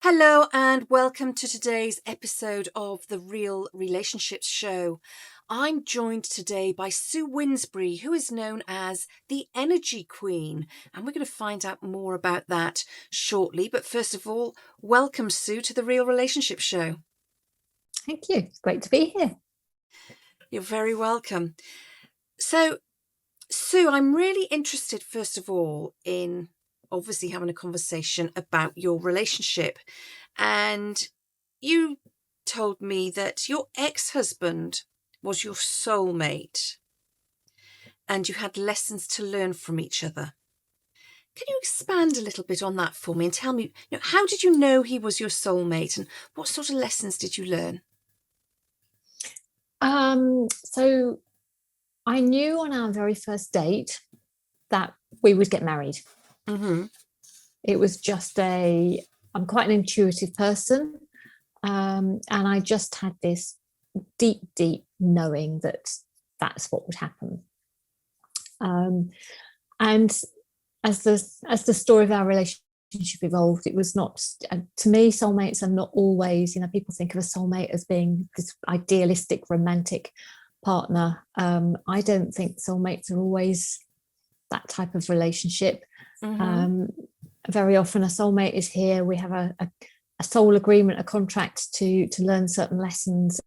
Hello and welcome to today's episode of the Real Relationships Show. I'm joined today by Su Winsbury, who is known as the Energy Queen, and we're going to find out more about that shortly. But first of all, welcome, Sue, to the Real Relationships Show. Thank you. It's great to be here. You're very welcome. So, Sue, I'm really interested, first of all, in obviously having a conversation about your relationship. And you told me that your ex-husband was your soulmate and you had lessons to learn from each other. Can you expand a little bit on that for me and tell me, how did you know he was your soulmate and what sort of lessons did you learn? So I knew on our very first date that we would get married. Mm-hmm. It was just I'm quite an intuitive person. And I just had this deep knowing that that's what would happen. And as the story of our relationship evolved, it was not, to me, soulmates are not always, people think of a soulmate as being this idealistic romantic partner. I don't think soulmates are always that type of relationship. Mm-hmm. Very often a soulmate is here, we have a soul agreement, a contract to learn certain lessons,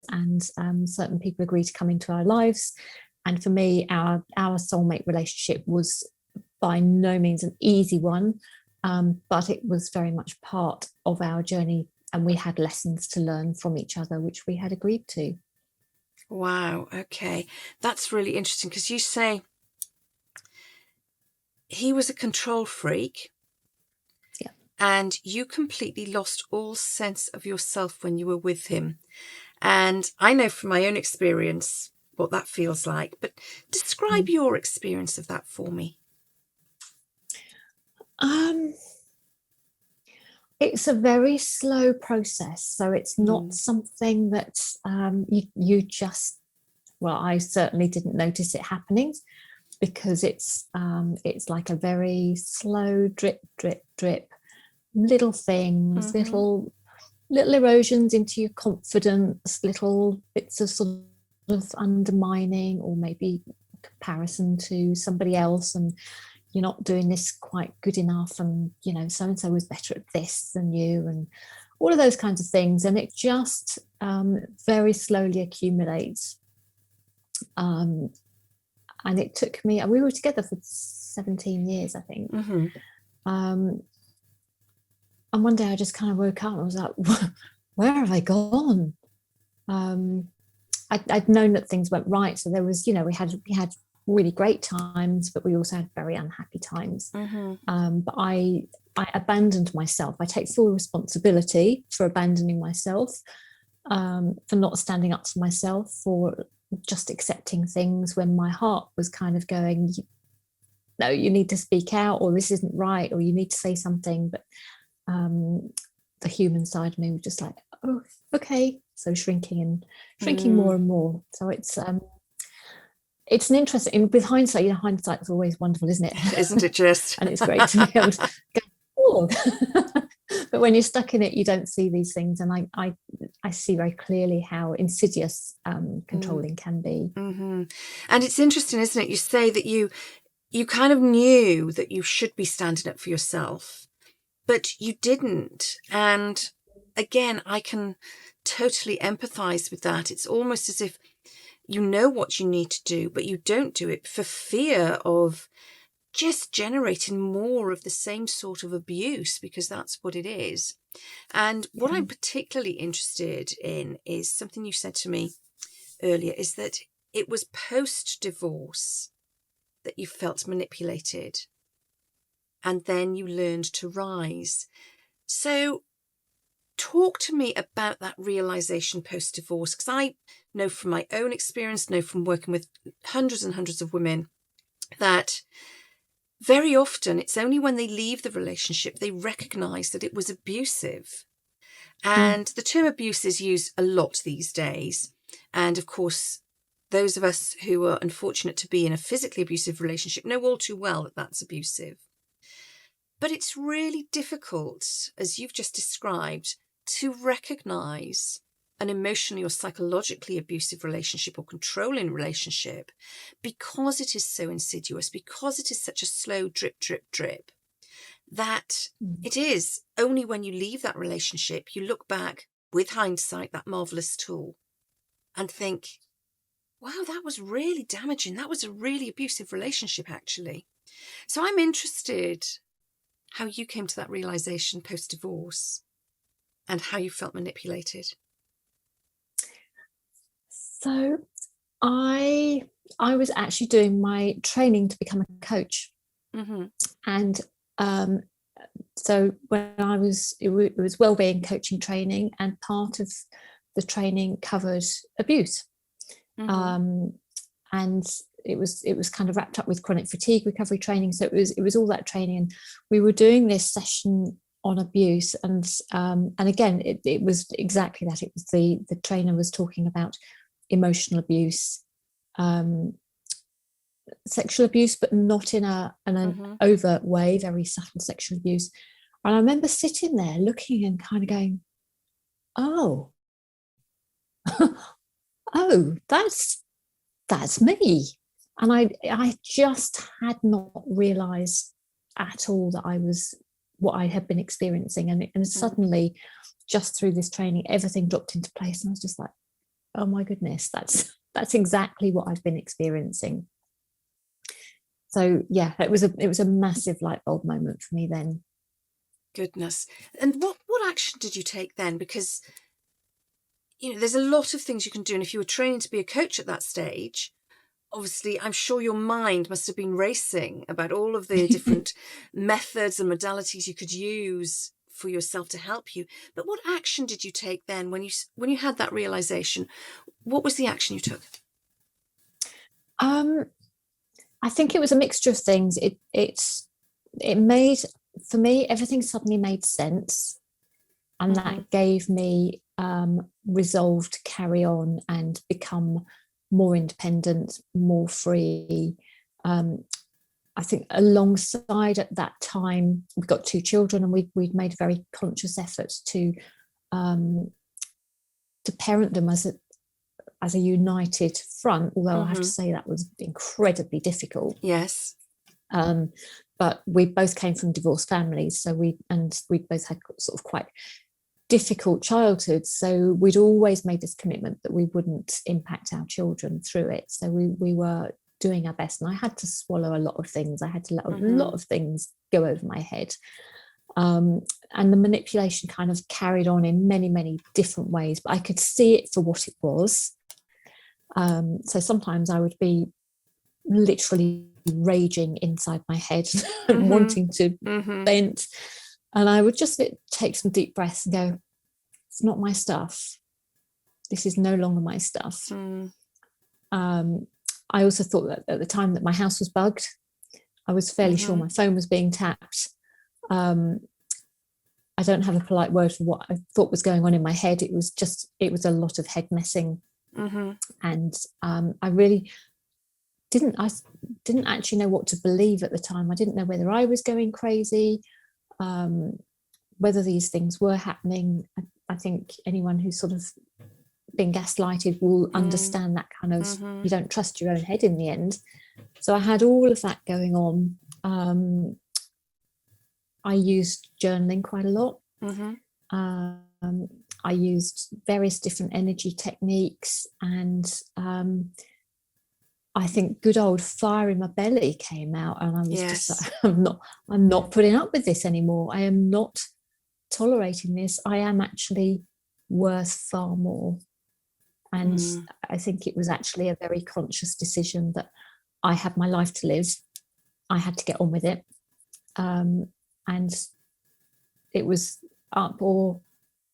and certain people agree to come into our lives. And for me, our soulmate relationship was by no means an easy one, but it was very much part of our journey, and we had lessons to learn from each other, which we had agreed to. Wow. Okay. That's really interesting because you say he was a control freak. Yeah. And you completely lost all sense of yourself when you were with him. And I know from my own experience what that feels like, but describe your experience of that for me. It's a very slow process, so it's not something that you just, well, I certainly didn't notice it happening, because it's like a very slow drip, little things, little erosions into your confidence, little bits of sort of undermining, or maybe comparison to somebody else, and you're not doing this quite good enough, and so and so was better at this than you, and all of those kinds of things. And it just very slowly accumulates. And it took me, we were together for 17 years, I think. And one day I just kind of woke up and I was like, where have I gone? I'd known that things went right, so there was, we had really great times, but we also had very unhappy times. But I abandoned myself. I take full responsibility for abandoning myself, for not standing up for myself, for just accepting things when my heart was kind of going, no, you need to speak out, or this isn't right, or you need to say something. But the human side of me was just like, oh, okay. So shrinking more and more. So it's an interesting, with hindsight, hindsight is always wonderful, isn't it? Isn't it just? And it's great to be able to go, oh. But when you're stuck in it, you don't see these things. And I see very clearly how insidious controlling can be. And it's interesting, isn't it? You say that you kind of knew that you should be standing up for yourself, but you didn't. And again, I can totally empathize with that. It's almost as if you know what you need to do, but you don't do it for fear of just generating more of the same sort of abuse, because that's what it is. And what I'm particularly interested in is something you said to me earlier, is that it was post-divorce that you felt manipulated, and then you learned to rise. So talk to me about that realization post-divorce, because I know from my own experience, know from working with hundreds and hundreds of women, that very often it's only when they leave the relationship they recognize that it was abusive. And the term abuse is used a lot these days. And of course, those of us who are unfortunate to be in a physically abusive relationship know all too well that that's abusive. But it's really difficult, as you've just described, to recognise an emotionally or psychologically abusive relationship or controlling relationship, because it is so insidious, because it is such a slow drip, drip, drip, that it is only when you leave that relationship, you look back with hindsight, that marvellous tool, and think, wow, that was really damaging. That was a really abusive relationship, actually. So I'm interested how you came to that realisation post-divorce and how you felt manipulated. So I was actually doing my training to become a coach. Mm-hmm. And so when it was wellbeing coaching training, and part of the training covered abuse. Mm-hmm. And it was kind of wrapped up with chronic fatigue recovery training. So it was all that training, and we were doing this session on abuse, and again it was exactly that. It was the trainer was talking about emotional abuse, sexual abuse, but not in an overt way, very subtle sexual abuse. And I remember sitting there looking and kind of going, oh, oh, that's me. And I just had not realized at all that I was what I had been experiencing. And suddenly, just through this training, everything dropped into place. And I was just like, oh my goodness, that's exactly what I've been experiencing. So yeah, it was a massive light bulb moment for me then. Goodness. And what action did you take then? Because, you know, there's a lot of things you can do. And if you were training to be a coach at that stage, obviously, I'm sure your mind must have been racing about all of the different methods and modalities you could use for yourself to help you. But what action did you take then when you had that realization? What was the action you took? I think it was a mixture of things. It made, for me, everything suddenly made sense, and that gave me resolve to carry on and become more independent, more free. I think alongside at that time, we've got 2 children, and we'd made a very conscious effort to parent them as a united front, although I have to say that was incredibly difficult. Yes. But we both came from divorced families, so we both had sort of quite difficult childhoods. So we'd always made this commitment that we wouldn't impact our children through it. So we were doing our best, and I had to swallow a lot of things. I had to let a lot of things go over my head. And the manipulation kind of carried on in many, many different ways, but I could see it for what it was. So sometimes I would be literally raging inside my head and wanting to vent, and I would just take some deep breaths and go, it's not my stuff. This is no longer my stuff. I also thought that at the time that my house was bugged. I was fairly sure my phone was being tapped. I don't have a polite word for what I thought was going on in my head. It was a lot of head messing. And I really didn't actually know what to believe at the time. I didn't know whether I was going crazy, whether these things were happening. I think anyone who's sort of been gaslighted will understand that kind of, you don't trust your own head in the end. So I had all of that going on. I used journaling quite a lot. I used various different energy techniques, and I think good old fire in my belly came out, and I was just like, I'm not putting up with this anymore. I am not tolerating this. I am actually worth far more. And I think it was actually a very conscious decision that I had my life to live. I had to get on with it. And it was up or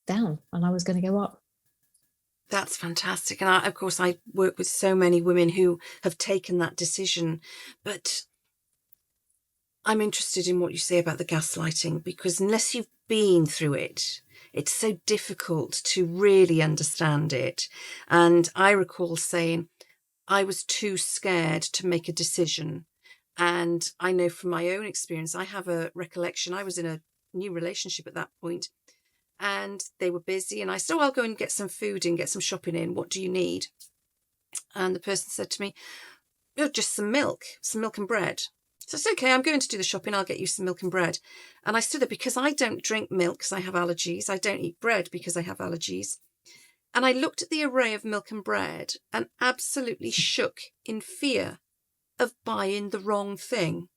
down, and I was going to go up. That's fantastic. And of course, I work with so many women who have taken that decision. But I'm interested in what you say about the gaslighting, because unless you've been through it, it's so difficult to really understand it. And I recall saying I was too scared to make a decision. And I know from my own experience, I have a recollection. I was in a new relationship at that point, and they were busy. And I said, oh, I'll go and get some food and get some shopping in. What do you need? And the person said to me, oh, just some milk and bread. So I said, okay, I'm going to do the shopping. I'll get you some milk and bread. And I stood there because I don't drink milk because I have allergies. I don't eat bread because I have allergies. And I looked at the array of milk and bread and absolutely shook in fear of buying the wrong thing.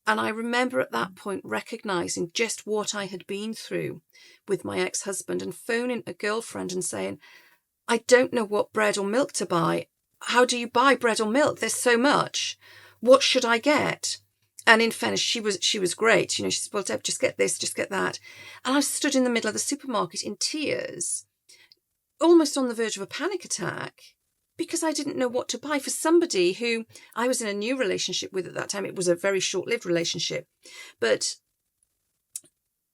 And I remember at that point recognizing just what I had been through with my ex-husband and phoning a girlfriend and saying, I don't know what bread or milk to buy. How do you buy bread or milk? There's so much. What should I get? And in fairness, she was great. She said, well, Deb, just get this, just get that. And I stood in the middle of the supermarket in tears, almost on the verge of a panic attack, because I didn't know what to buy for somebody who I was in a new relationship with at that time. It was a very short-lived relationship. But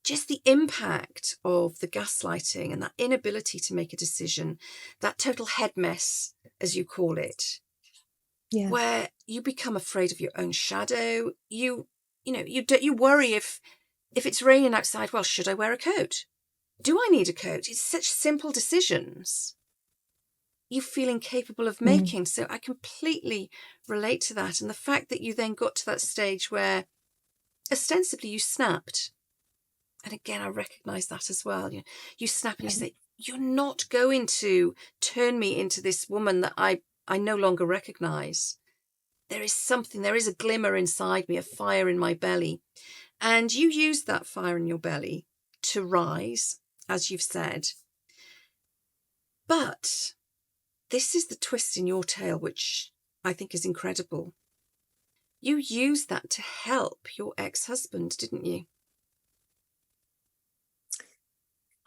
just the impact of the gaslighting and that inability to make a decision, that total head mess, as you call it, where you become afraid of your own shadow. You worry if it's raining outside, well, should I wear a coat? Do I need a coat? It's such simple decisions you feel incapable of making. So I completely relate to that. And the fact that you then got to that stage where ostensibly you snapped. And again, I recognize that as well. You snap and you say, you're not going to turn me into this woman that I no longer recognize. There is a glimmer inside me, a fire in my belly. And you use that fire in your belly to rise, as you've said. But this is the twist in your tale, which I think is incredible. You used that to help your ex-husband, didn't you?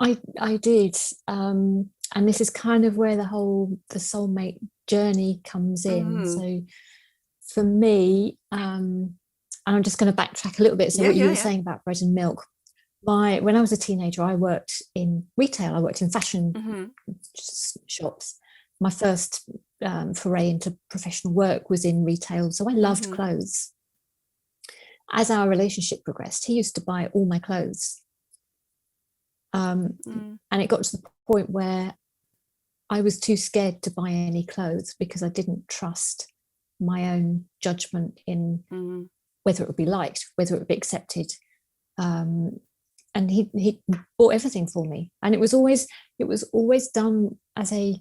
I did. And this is kind of where the soulmate journey comes in. So for me, and I'm just going to backtrack a little bit. So what you were saying about bread and milk. When I was a teenager, I worked in retail. I worked in fashion shops. My first foray into professional work was in retail. So I loved clothes. As our relationship progressed, he used to buy all my clothes. And it got to the point where I was too scared to buy any clothes because I didn't trust my own judgment in whether it would be liked, whether it would be accepted. And he bought everything for me, and it was always done as a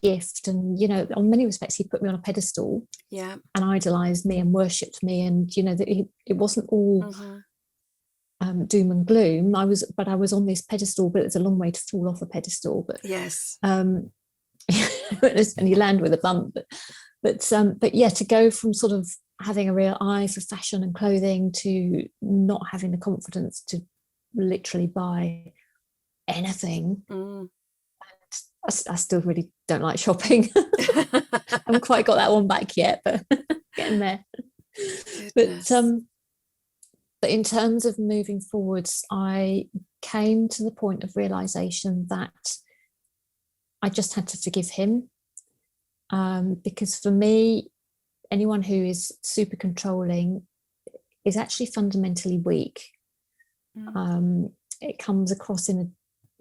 gift. And on many respects, he put me on a pedestal, and idolized me and worshipped me. And that it wasn't all doom and gloom. I was on this pedestal, but it's a long way to fall off a pedestal. But yes, and you land with a bump. But yeah, to go from sort of having a real eye for fashion and clothing to not having the confidence to literally buy anything. I still really don't like shopping. I haven't quite got that one back yet, but getting there. But in terms of moving forwards, I came to the point of realization that I just had to forgive him, because for me, anyone who is super controlling is actually fundamentally weak. It comes across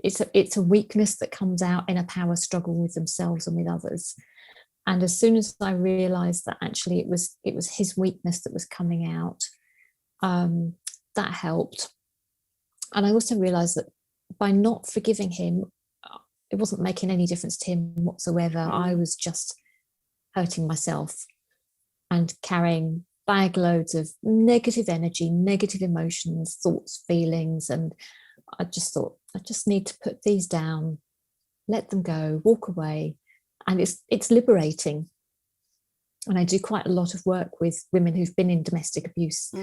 it's a weakness that comes out in a power struggle with themselves and with others. And as soon as I realized that actually it was his weakness that was coming out, that helped. And I also realized that by not forgiving him, it wasn't making any difference to him whatsoever. I was just hurting myself and carrying bag loads of negative energy, negative emotions, thoughts, feelings. And I just thought, I just need to put these down, let them go, walk away. And it's liberating. And I do quite a lot of work with women who've been in domestic abuse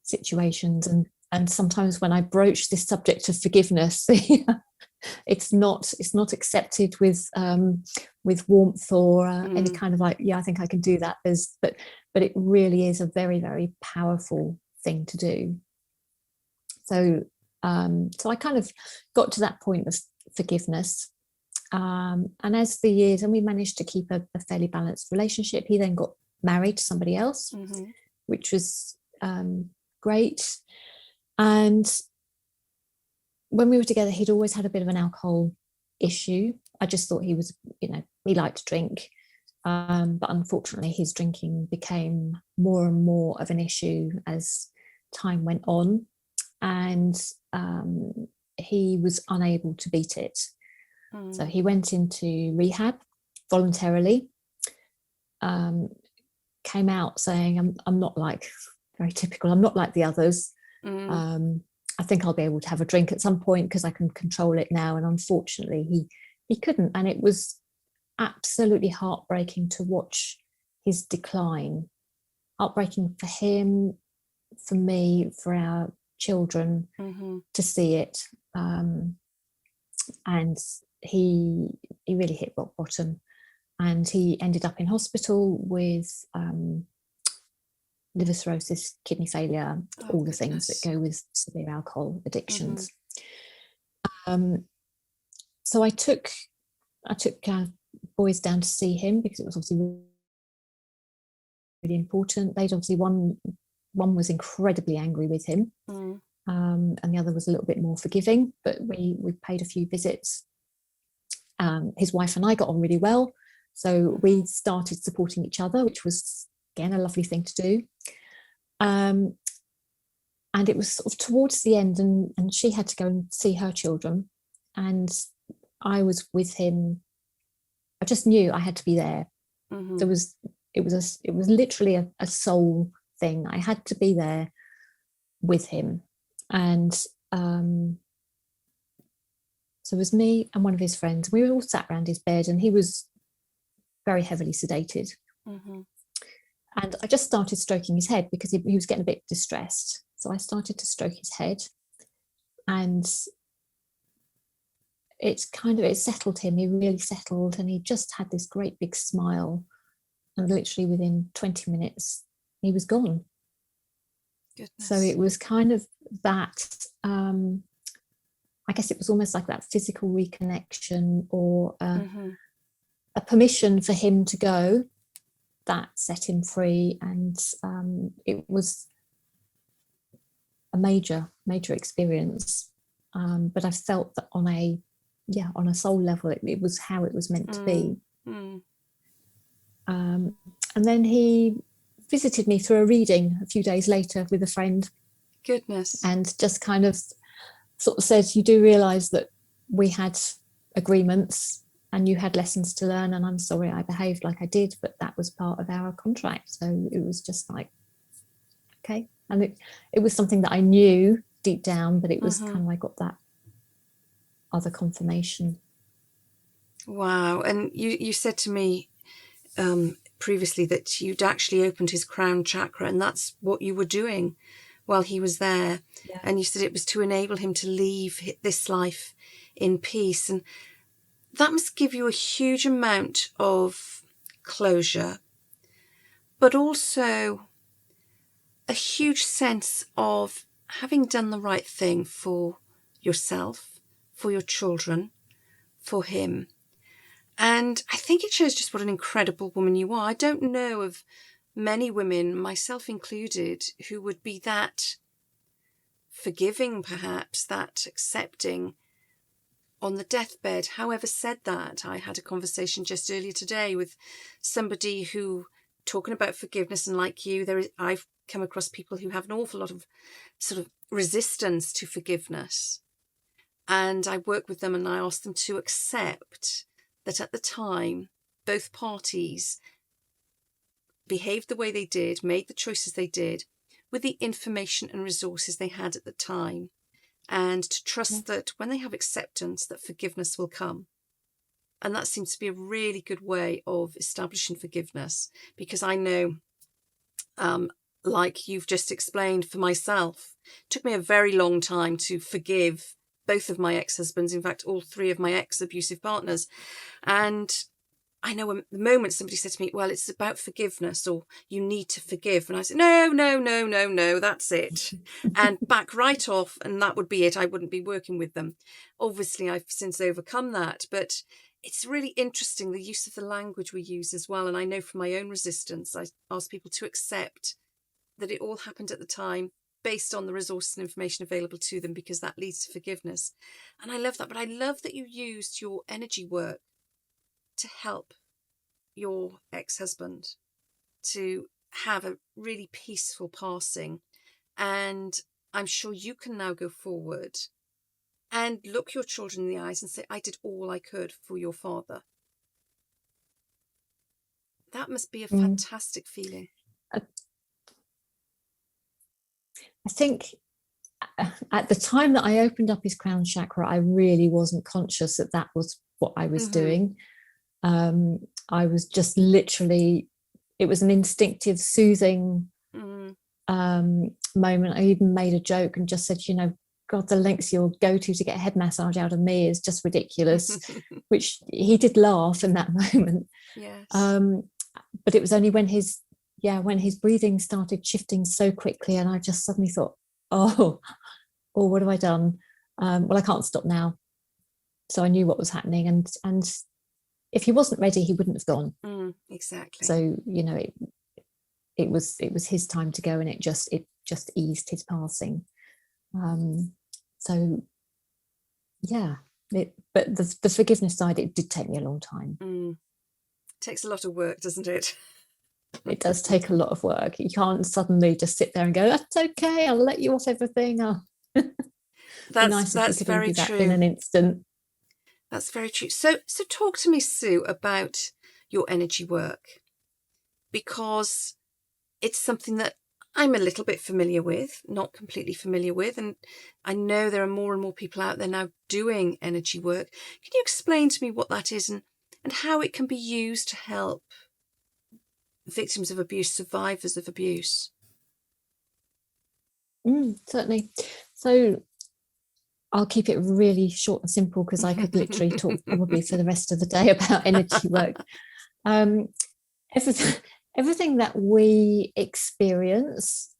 situations. And sometimes when I broach this subject of forgiveness, it's not accepted with warmth or any kind of like, yeah, I think I can do that. But it really is a very, very powerful thing to do. So I kind of got to that point of forgiveness. And as the years, and we managed to keep a fairly balanced relationship. He then got married to somebody else. which was great. And when we were together, he'd always had a bit of an alcohol issue. I just thought he was, he liked to drink. But unfortunately, his drinking became more and more of an issue as time went on. And he was unable to beat it. So he went into rehab voluntarily, came out saying, I'm not like, very typical, I'm not like the others. I think I'll be able to have a drink at some point because I can control it now. And unfortunately, he couldn't. And it was absolutely heartbreaking to watch his decline. Heartbreaking for him, for me, for our children to see it. And he really hit rock bottom. And he ended up in hospital with liver cirrhosis, kidney failure, all the things that go with severe alcohol addictions. So I took boys down to see him because it was obviously really important. They'd obviously one was incredibly angry with him, and the other was a little bit more forgiving. But we paid a few visits. His wife and I got on really well, so we started supporting each other, which was again a lovely thing to do. And it was sort of towards the end, and she had to go and see her children, and I was with him. I just knew I had to be there. It was literally a soul thing. I had to be there with him, and so it was me and one of his friends. We were all sat around his bed, and he was very heavily sedated. And I just started stroking his head because he was getting a bit distressed. So I started to stroke his head, and it settled him. He really settled, and he just had this great big smile. And literally within 20 minutes, he was gone. Goodness. So it was kind of that, I guess it was almost like that physical reconnection, or a permission for him to go that set him free. And it was a major experience. But I felt that on a soul level, it was how it was meant to be. And then he visited me through a reading a few days later with a friend. Goodness. And just kind of sort of said, you do realise that we had agreements and you had lessons to learn, and I'm sorry I behaved like I did, but that was part of our contract. So it was just like, okay. And it was something that I knew deep down, but it was kind of, I got that other confirmation. Wow. And you said to me previously that you'd actually opened his crown chakra, and that's what you were doing while he was there. Yeah. And you said it was to enable him to leave this life in peace. And that must give you a huge amount of closure, but also a huge sense of having done the right thing for yourself, for your children, for him. And I think it shows just what an incredible woman you are. I don't know of many women, myself included, who would be that forgiving, perhaps, that accepting on the deathbed. However, said that, I had a conversation just earlier today with somebody who, talking about forgiveness, and like you, I've come across people who have an awful lot of sort of resistance to forgiveness. And I work with them and I ask them to accept that at the time, both parties behaved the way they did, made the choices they did, with the information and resources they had at the time, and to trust that when they have acceptance, that forgiveness will come. And that seems to be a really good way of establishing forgiveness, because I know, like you've just explained, for myself, it took me a very long time to forgive both of my ex-husbands, in fact, all three of my ex-abusive partners. And I know when the moment somebody said to me, well, it's about forgiveness, or you need to forgive. And I said, no, that's it. And back right off, and that would be it. I wouldn't be working with them. Obviously, I've since overcome that. But it's really interesting, the use of the language we use as well. And I know from my own resistance, I ask people to accept that it all happened at the time based on the resources and information available to them, because that leads to forgiveness. And I love that. But I love that you used your energy work to help your ex-husband to have a really peaceful passing. And I'm sure you can now go forward and look your children in the eyes and say, I did all I could for your father. That must be a fantastic feeling. I think at the time that I opened up his crown chakra, I really wasn't conscious that that was what I was doing. I was just literally, it was an instinctive, soothing moment. I even made a joke and just said, God, the lengths you'll go to get a head massage out of me is just ridiculous, which he did laugh in that moment. Yes. But it was only when his breathing started shifting so quickly, and I just suddenly thought, oh, what have I done? Well, I can't stop now. So I knew what was happening, and if he wasn't ready, he wouldn't have gone. Exactly. So it was his time to go, and it just eased his passing. So yeah, but the forgiveness side, it did take me a long time. It takes a lot of work, doesn't it? It does take a lot of work. You can't suddenly just sit there and go, that's okay, I'll let you off everything. That's very true. In an instant. That's very true. So talk to me, Sue, about your energy work, because it's something that I'm a little bit familiar with, not completely familiar with, and I know there are more and more people out there now doing energy work. Can you explain to me what that is and how it can be used to help victims of abuse, survivors of abuse? Certainly. So I'll keep it really short and simple, because I could literally talk probably for the rest of the day about energy work. Everything that we experience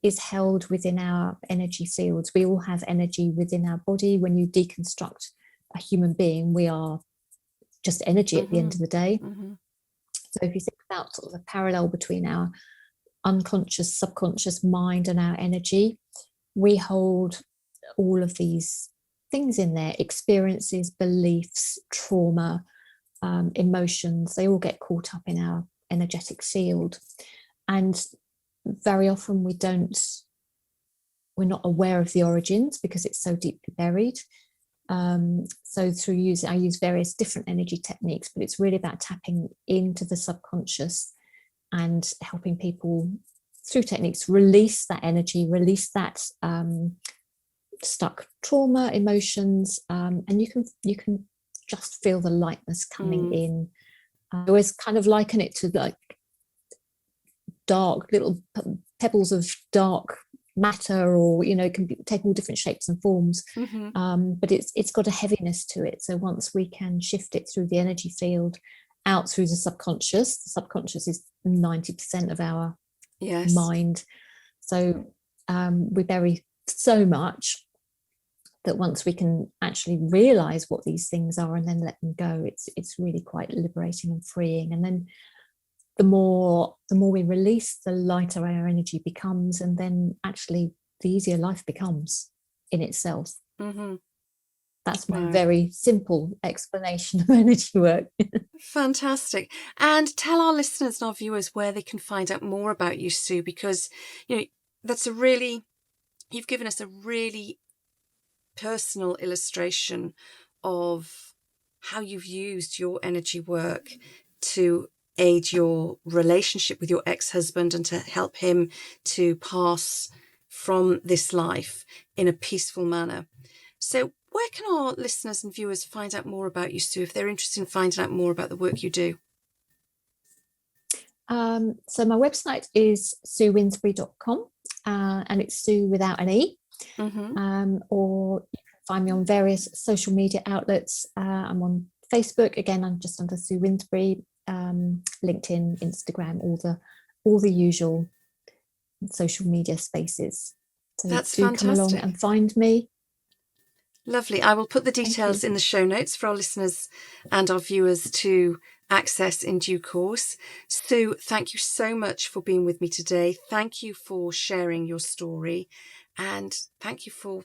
is held within our energy fields. We all have energy within our body. When you deconstruct a human being, we are just energy at the end of the day. So if you think about sort of a parallel between our unconscious, subconscious mind and our energy, we hold all of these things in there: experiences, beliefs, trauma, emotions. They all get caught up in our energetic field, and very often we're not aware of the origins because it's so deeply buried. So I use various different energy techniques, but it's really about tapping into the subconscious and helping people through techniques release that energy, release that stuck trauma, emotions, and you can just feel the lightness coming in. I always kind of liken it to like dark little pebbles of dark matter, or it can take all different shapes and forms, but it's got a heaviness to it. So once we can shift it through the energy field out through the subconscious is 90% of our mind. So we bury so much that once we can actually realize what these things are and then let them go, it's really quite liberating and freeing. And then the more we release, the lighter our energy becomes, and then actually the easier life becomes in itself. That's my very simple explanation of energy work. Fantastic. And tell our listeners and our viewers where they can find out more about you, Sue, because you've given us a really personal illustration of how you've used your energy work to aid your relationship with your ex-husband and to help him to pass from this life in a peaceful manner. So where can our listeners and viewers find out more about you, Sue, if they're interested in finding out more about the work you do? So my website is suwinsbury.com, and it's Sue without an E. Or you can find me on various social media outlets. I'm on Facebook, again, I'm just under Su Winsbury, LinkedIn, Instagram, all the usual social media spaces. So that's do fantastic. Come along and find me. Lovely. I will put the details in the show notes for our listeners and our viewers to access in due course. Sue, thank you so much for being with me today. Thank you for sharing your story, and thank you for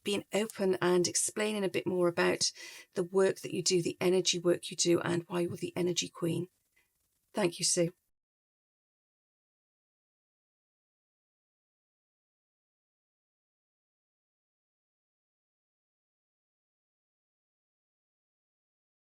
being open and explaining a bit more about the work that you do, the energy work you do, and why you're the energy queen. Thank you, Sue.